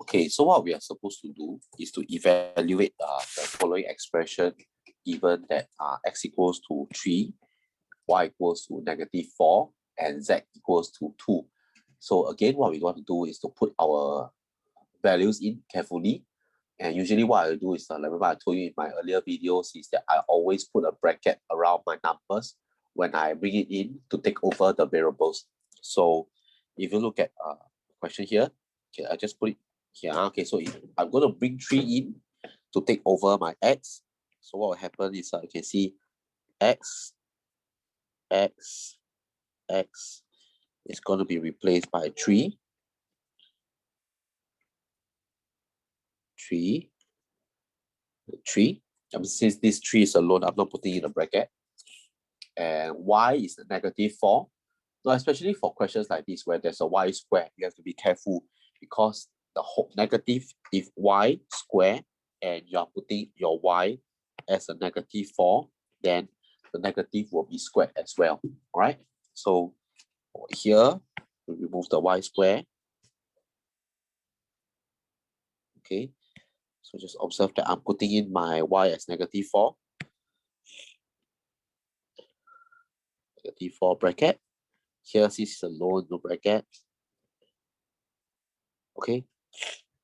Okay, so what we are supposed to do is to evaluate the following expression given that x equals to 3, y equals to -4, and z equals to 2. So again, what we want to do is to put our values in carefully. And usually what I do is, remember I told you in my earlier videos, is that I always put a bracket around my numbers when I bring it in to take over the variables. So if you look at the question here, okay, I just put it here. Okay, so if I'm going to bring 3 in to take over my x. So what will happen is you can see x is going to be replaced by 3. 3. Since this 3 is alone, I'm not putting in a bracket. And y is the -4. Now, especially for questions like this where there's a y square, you have to be careful because the whole negative, if y square and you're putting your y as a -4, then the negative will be squared as well. All right. So here we remove the y square. Okay. So just observe that I'm putting in my y as -4. -4 bracket. Here, this is alone, no bracket. Okay.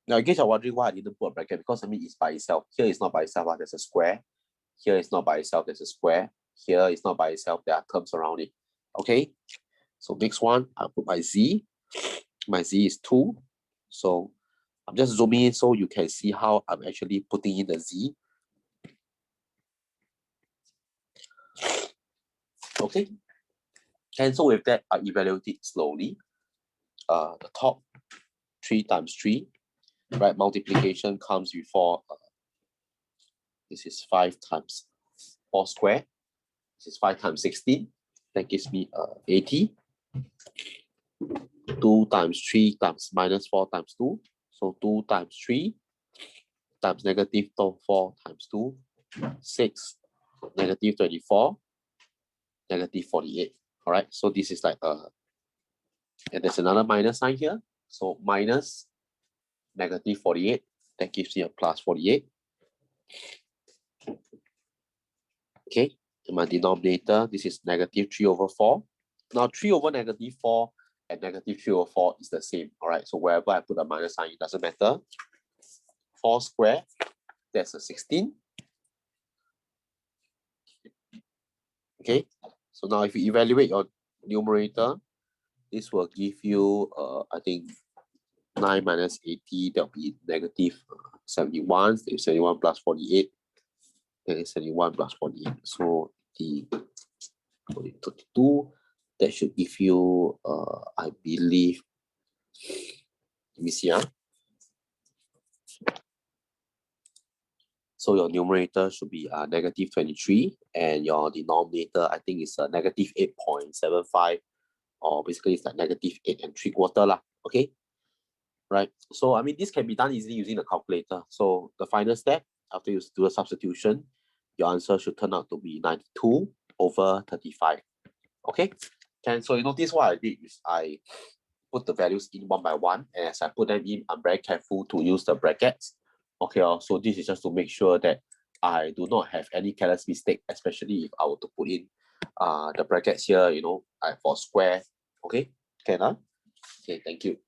Now, in case you're wondering why I didn't put a bracket, because I mean it's by itself. Here it's not by itself, there's a square. Here it's not by itself, there's a square. Here it's not by itself, there are terms around it. Okay. So next one, I'll put my z. My z is 2. So I'm just zooming in so you can see how I'm actually putting in the z. Okay. And so with that, I evaluate it slowly. The top 3 times 3, right? Multiplication comes before. This is 5 times 4 square. This is 5 times 16. That gives me 80. 2 times 3 times -4 times 2. So 2 times 3 times -4 times 2. 6, -24, -48. All right. So this is like and there's another minus sign here. So minus -48. That gives me a plus 48. Okay. In my denominator, this is -3/4. Now 3/-4 and -3/4 is the same. All right. So wherever I put a minus sign, it doesn't matter. 4 square, that's a 16. Okay. So now if you evaluate your numerator, this will give you, I think, 9 minus 80, that'll be -71. 71 plus 48. Then it's 71 plus 48. So the 32, that should give you, I believe, let me see. So your numerator should be -23, and your denominator, I think, is -8.75, or basically it's like -8 3/4 lah. Okay. Right. So I mean, this can be done easily using the calculator. So the final step, after you do a substitution, your answer should turn out to be 92/35. Okay. And so you notice what I did is I put the values in one by one, and as I put them in, I'm very careful to use the brackets. Okay. So this is just to make sure that I do not have any careless mistake, especially if I were to put in the brackets here, for square. Okay. Can. Okay. Thank you.